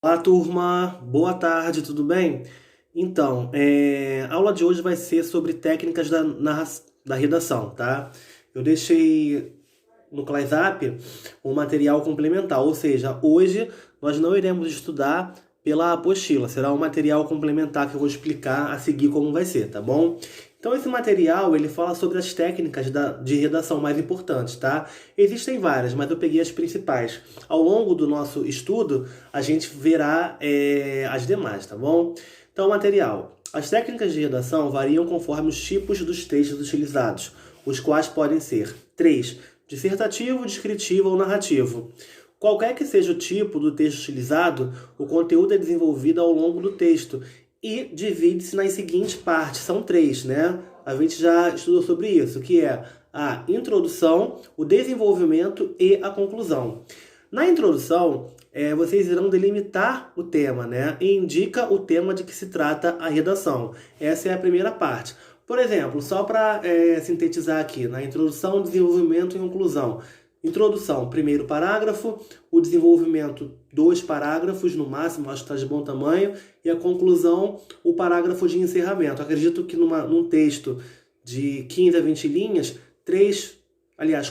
Olá, turma. Boa tarde, tudo bem? Então, a aula de hoje vai ser sobre técnicas da redação, tá? Eu deixei no ClassApp um material complementar, ou seja, hoje nós não iremos estudar pela apostila, será um material complementar que eu vou explicar a seguir como vai ser, tá bom? Então esse material, ele fala sobre as técnicas de redação mais importantes, tá? Existem várias, mas eu peguei as principais. Ao longo do nosso estudo, a gente verá as demais, tá bom? Então, material. As técnicas de redação variam conforme os tipos dos textos utilizados, os quais podem ser 3. Dissertativo, descritivo ou narrativo. Qualquer que seja o tipo do texto utilizado, o conteúdo é desenvolvido ao longo do texto e divide-se nas seguintes partes. São 3, né? A gente já estudou sobre isso, que é a introdução, o desenvolvimento e a conclusão. Na introdução, vocês irão delimitar o tema, né? E indica o tema de que se trata a redação. Essa é a primeira parte. Por exemplo, só para sintetizar aqui, na introdução, desenvolvimento e conclusão. Introdução, primeiro parágrafo, o desenvolvimento, 2 parágrafos no máximo, acho que está de bom tamanho, e a conclusão, o parágrafo de encerramento. Acredito que num texto de 15 a 20 linhas,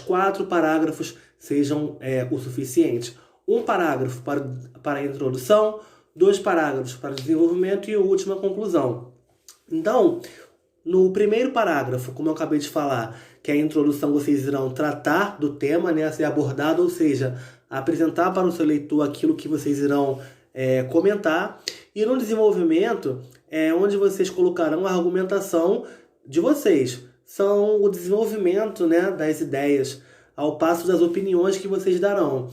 4 parágrafos sejam o suficiente. Um parágrafo para a introdução, 2 parágrafos para o desenvolvimento e o último a conclusão. Então, no primeiro parágrafo, como eu acabei de falar, que é a introdução, vocês irão tratar do tema, né, a ser abordado, ou seja, apresentar para o seu leitor aquilo que vocês irão comentar. E no desenvolvimento, é onde vocês colocarão a argumentação de vocês. São o desenvolvimento, né, das ideias, ao passo das opiniões que vocês darão.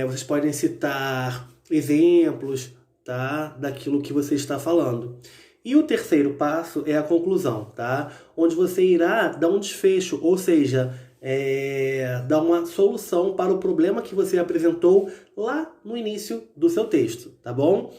Vocês podem citar exemplos, tá, daquilo que você está falando. E o terceiro passo é a conclusão, tá? Onde você irá dar um desfecho, ou seja, dar uma solução para o problema que você apresentou lá no início do seu texto, tá bom?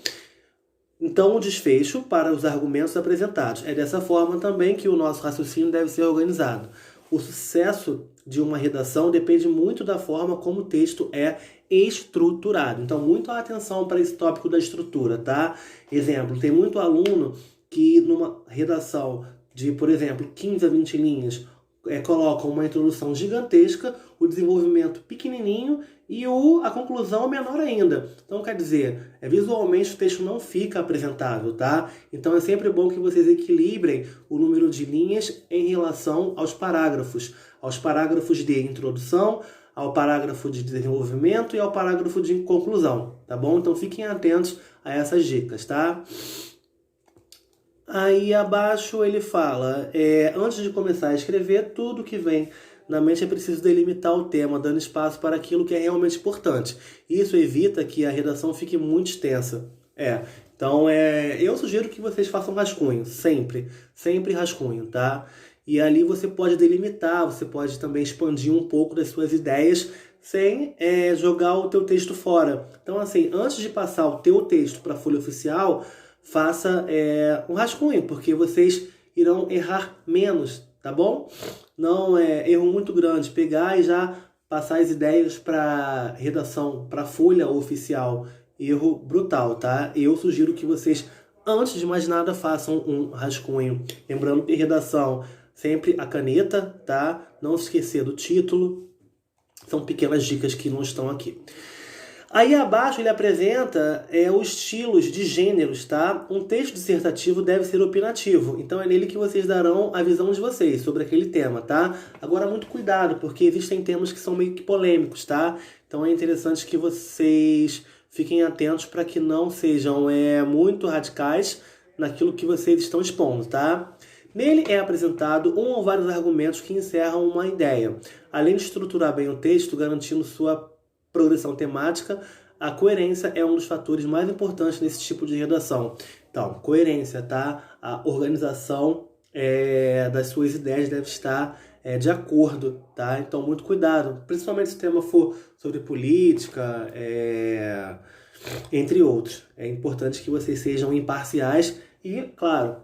Então, o desfecho para os argumentos apresentados. É dessa forma também que o nosso raciocínio deve ser organizado. O sucesso de uma redação depende muito da forma como o texto é estruturado. Então, muita atenção para esse tópico da estrutura, tá? Exemplo, tem muito aluno que numa redação de, por exemplo, 15 a 20 linhas, colocam uma introdução gigantesca, o desenvolvimento pequenininho e a conclusão menor ainda. Então, quer dizer, visualmente o texto não fica apresentável, tá? Então, é sempre bom que vocês equilibrem o número de linhas em relação aos parágrafos de introdução, ao parágrafo de desenvolvimento e ao parágrafo de conclusão, tá bom? Então, fiquem atentos a essas dicas, tá? Aí abaixo ele fala, antes de começar a escrever, tudo que vem na mente é preciso delimitar o tema, dando espaço para aquilo que é realmente importante. Isso evita que a redação fique muito extensa. Então, eu sugiro que vocês façam rascunho, sempre rascunho, tá? E ali você pode delimitar, você pode também expandir um pouco das suas ideias sem jogar o teu texto fora. Então, assim, antes de passar o teu texto para a folha oficial, faça um rascunho, porque vocês irão errar menos, tá bom? Não é erro muito grande pegar e já passar as ideias para redação, para folha oficial. Erro brutal, tá? Eu sugiro que vocês, antes de mais nada, façam um rascunho. Lembrando que redação, sempre a caneta, tá? Não se esquecer do título. São pequenas dicas que não estão aqui. Aí abaixo ele apresenta os estilos de gêneros, tá? Um texto dissertativo deve ser opinativo, então é nele que vocês darão a visão de vocês sobre aquele tema, tá? Agora, muito cuidado, porque existem temas que são meio que polêmicos, tá? Então é interessante que vocês fiquem atentos para que não sejam muito radicais naquilo que vocês estão expondo, tá? Nele é apresentado um ou vários argumentos que encerram uma ideia. Além de estruturar bem o texto, garantindo sua progressão temática, a coerência é um dos fatores mais importantes nesse tipo de redação. Então, coerência, tá? A organização das suas ideias deve estar de acordo, tá? Então, muito cuidado, principalmente se o tema for sobre política, entre outros. É importante que vocês sejam imparciais e, claro,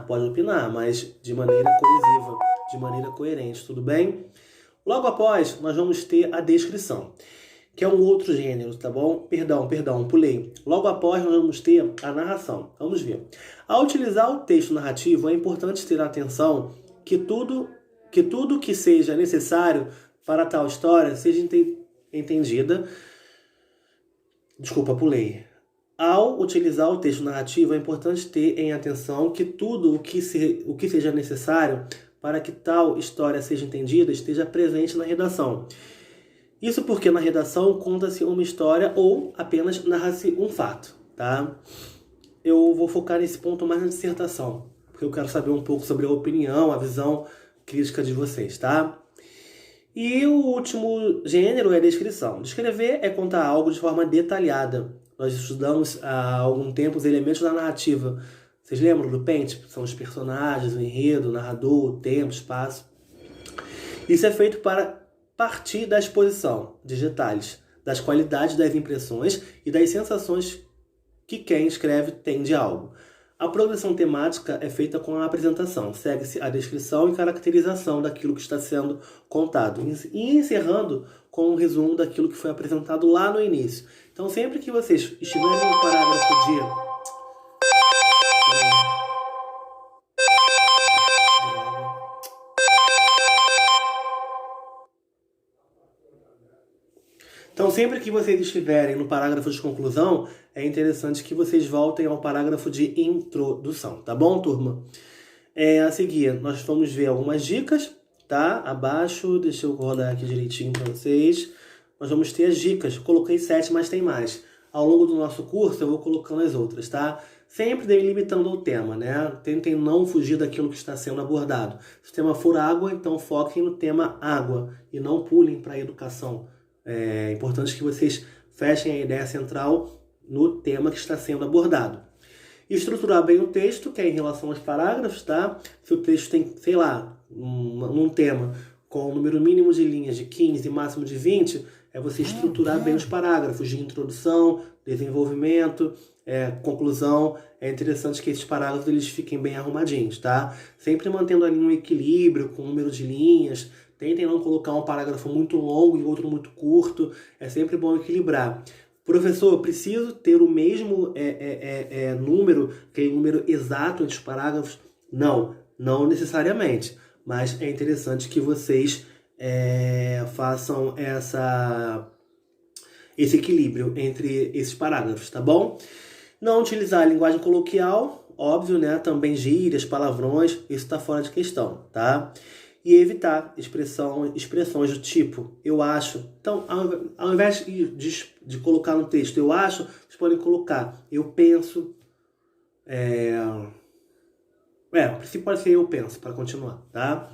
pode opinar, mas de maneira coesiva, de maneira coerente, tudo bem? Logo após, nós vamos ter a descrição. que é um outro gênero, tá bom? Perdão, pulei. Logo após nós vamos ter a narração. Vamos ver. Ao utilizar o texto narrativo, é importante ter atenção que tudo que seja necessário para tal história seja entendida. Desculpa, pulei. Ao utilizar o texto narrativo, é importante ter em atenção que tudo o que seja necessário para que tal história seja entendida esteja presente na redação. Isso porque na redação conta-se uma história ou apenas narra-se um fato, tá? Eu vou focar nesse ponto mais na dissertação, porque eu quero saber um pouco sobre a opinião, a visão crítica de vocês, tá? E o último gênero é a descrição. Descrever é contar algo de forma detalhada. Nós estudamos há algum tempo os elementos da narrativa. Vocês lembram do Pente? São os personagens, o enredo, o narrador, o tempo, o espaço. Isso é feito para partir da exposição de detalhes, das qualidades das impressões e das sensações que quem escreve tem de algo. A progressão temática é feita com a apresentação, segue-se a descrição e caracterização daquilo que está sendo contado, e encerrando com um resumo daquilo que foi apresentado lá no início. Então, sempre que vocês estiverem no parágrafo de... Então, sempre que vocês estiverem no parágrafo de conclusão, é interessante que vocês voltem ao parágrafo de introdução, tá bom, turma? A seguir, nós vamos ver algumas dicas, tá? Abaixo, deixa eu rodar aqui direitinho para vocês. Nós vamos ter as dicas. Coloquei 7, mas tem mais. Ao longo do nosso curso, eu vou colocando as outras, tá? Sempre delimitando o tema, né? Tentem não fugir daquilo que está sendo abordado. Se o tema for água, então foquem no tema água e não pulem para a educação. É importante que vocês fechem a ideia central no tema que está sendo abordado. Estruturar bem o texto, que é em relação aos parágrafos, tá? Se o texto tem, sei lá, um tema com um número mínimo de linhas de 15 e máximo de 20, é você estruturar bem os parágrafos de introdução, desenvolvimento, conclusão. É interessante que esses parágrafos eles fiquem bem arrumadinhos, tá? Sempre mantendo ali um equilíbrio com o número de linhas. Tentem não colocar um parágrafo muito longo e outro muito curto. É sempre bom equilibrar. Professor, preciso ter o mesmo número, aquele número exato entre os parágrafos? Não necessariamente. Mas é interessante que vocês façam esse equilíbrio entre esses parágrafos, tá bom? Não utilizar a linguagem coloquial, óbvio, né? Também gírias, palavrões, isso está fora de questão, tá? E evitar expressões do tipo, eu acho. Então, ao invés de colocar no texto, eu acho, vocês podem colocar, eu penso. O princípio pode ser eu penso, para continuar, tá?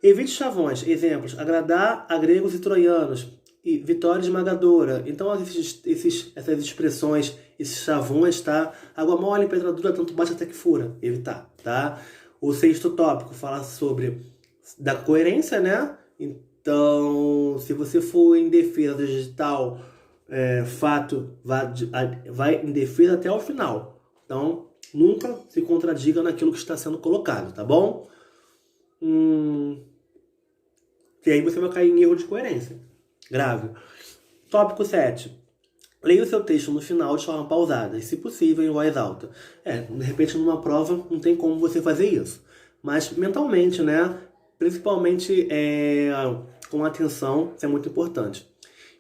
Evite chavões. Exemplos, agradar a gregos e troianos. E vitória esmagadora. Então, essas expressões, esses chavões, tá? Água mole, pedra dura, tanto bate até que fura. Evitar, tá? O sexto tópico fala sobre da coerência, né? Então, se você for em defesa de tal fato, vai em defesa até o final. Então, nunca se contradiga naquilo que está sendo colocado, tá bom? E aí você vai cair em erro de coerência. Grave. Tópico 7. Leia o seu texto no final de forma pausada, e se possível em voz alta. De repente numa prova não tem como você fazer isso. Mas mentalmente, né? Principalmente com atenção, isso é muito importante.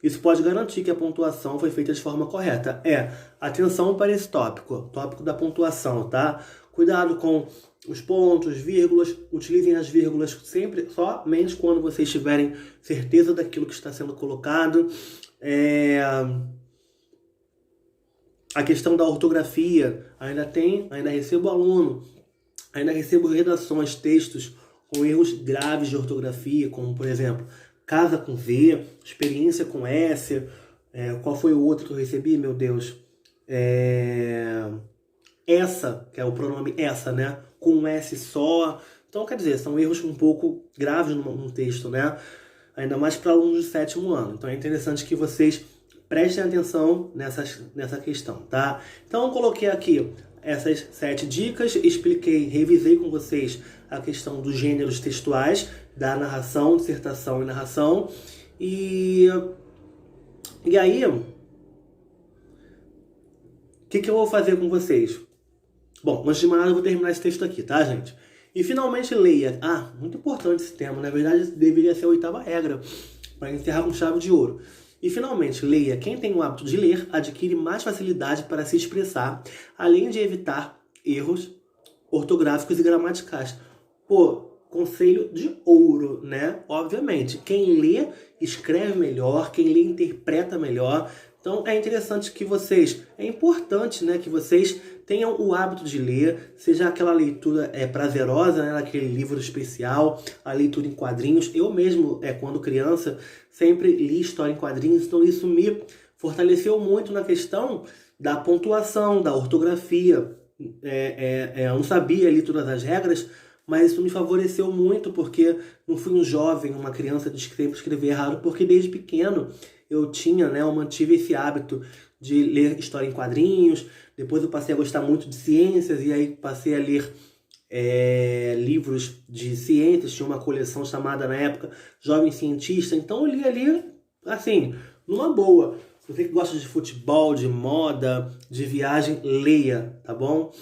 Isso pode garantir que a pontuação foi feita de forma correta. Atenção para esse tópico da pontuação, tá? Cuidado com os pontos, vírgulas, utilizem as vírgulas sempre, somente quando vocês tiverem certeza daquilo que está sendo colocado. A questão da ortografia, ainda recebo aluno, ainda recebo redações, textos com erros graves de ortografia, como por exemplo, casa com V, experiência com S, qual foi o outro que eu recebi, meu Deus? Essa, que é o pronome essa, né? Com um S só. Então, quer dizer, são erros um pouco graves num texto, né? Ainda mais para alunos do 7º ano. Então, é interessante que vocês prestem atenção nessa questão, tá? Então, eu coloquei aqui essas 7 dicas, expliquei, revisei com vocês a questão dos gêneros textuais, da narração, dissertação e narração. E E aí, o que eu vou fazer com vocês? Bom, antes de mais nada, eu vou terminar esse texto aqui, tá, gente? E finalmente leia. Ah, muito importante esse tema. Na verdade, deveria ser a 8ª regra, para encerrar com chave de ouro. E finalmente, leia. Quem tem o hábito de ler adquire mais facilidade para se expressar, além de evitar erros ortográficos e gramaticais. Pô, conselho de ouro, né? Obviamente, quem lê escreve melhor, quem lê interpreta melhor. Então é interessante que vocês, é importante, né, que vocês tenham o hábito de ler, seja aquela leitura prazerosa, né, aquele livro especial, a leitura em quadrinhos. Eu mesmo, quando criança, sempre li história em quadrinhos, então isso me fortaleceu muito na questão da pontuação, da ortografia. Eu não sabia ali todas as regras, mas isso me favoreceu muito, porque não fui um jovem, uma criança de sempre escrever errado, porque desde pequeno eu tinha, né, eu mantive esse hábito de ler história em quadrinhos. Depois eu passei a gostar muito de ciências, e aí passei a ler livros de ciências. Tinha uma coleção chamada, na época, Jovem Cientista. Então eu li ali, assim, numa boa. Você que gosta de futebol, de moda, de viagem, leia, tá bom?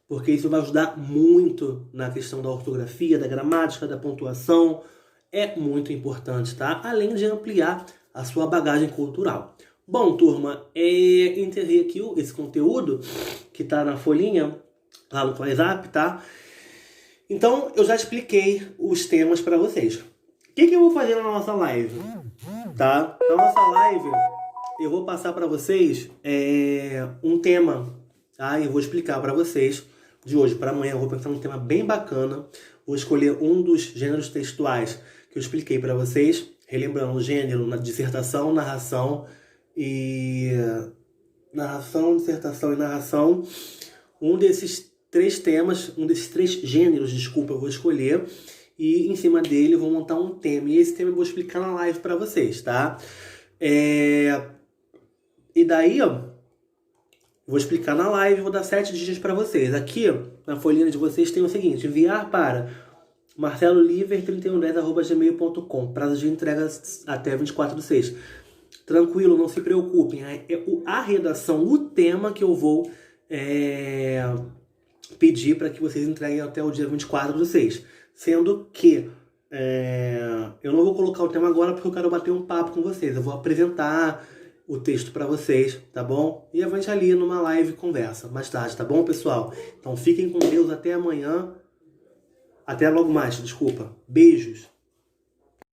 Porque isso vai ajudar muito na questão da ortografia, da gramática, da pontuação. É muito importante, tá? Além de ampliar a sua bagagem cultural. Bom, turma, enterrei aqui esse conteúdo que tá na folhinha, lá no WhatsApp, tá? Então, eu já expliquei os temas para vocês. O que eu vou fazer na nossa live, tá? Na nossa live, eu vou passar para vocês um tema, tá? Eu vou explicar para vocês de hoje para amanhã. Eu vou pensar num tema bem bacana. Vou escolher um dos gêneros textuais que eu expliquei para vocês, relembrando o gênero, dissertação, narração, dissertação e narração. Um desses três temas, um desses três gêneros, desculpa, eu vou escolher, e em cima dele eu vou montar um tema. E esse tema eu vou explicar na live para vocês, tá? E daí, ó, vou explicar na live, vou dar 7 dias para vocês. Aqui, na folhinha de vocês, tem o seguinte: enviar para marceloliver3110@gmail.com. Prazo de entrega até 24/6. Tranquilo, não se preocupem. A redação, o tema que eu vou pedir para que vocês entreguem até o dia 24/6. Sendo que eu não vou colocar o tema agora porque eu quero bater um papo com vocês. Eu vou apresentar o texto para vocês, tá bom? E a gente ali numa live conversa mais tarde, tá bom, pessoal? Então fiquem com Deus, até amanhã. Até logo mais, desculpa. Beijos.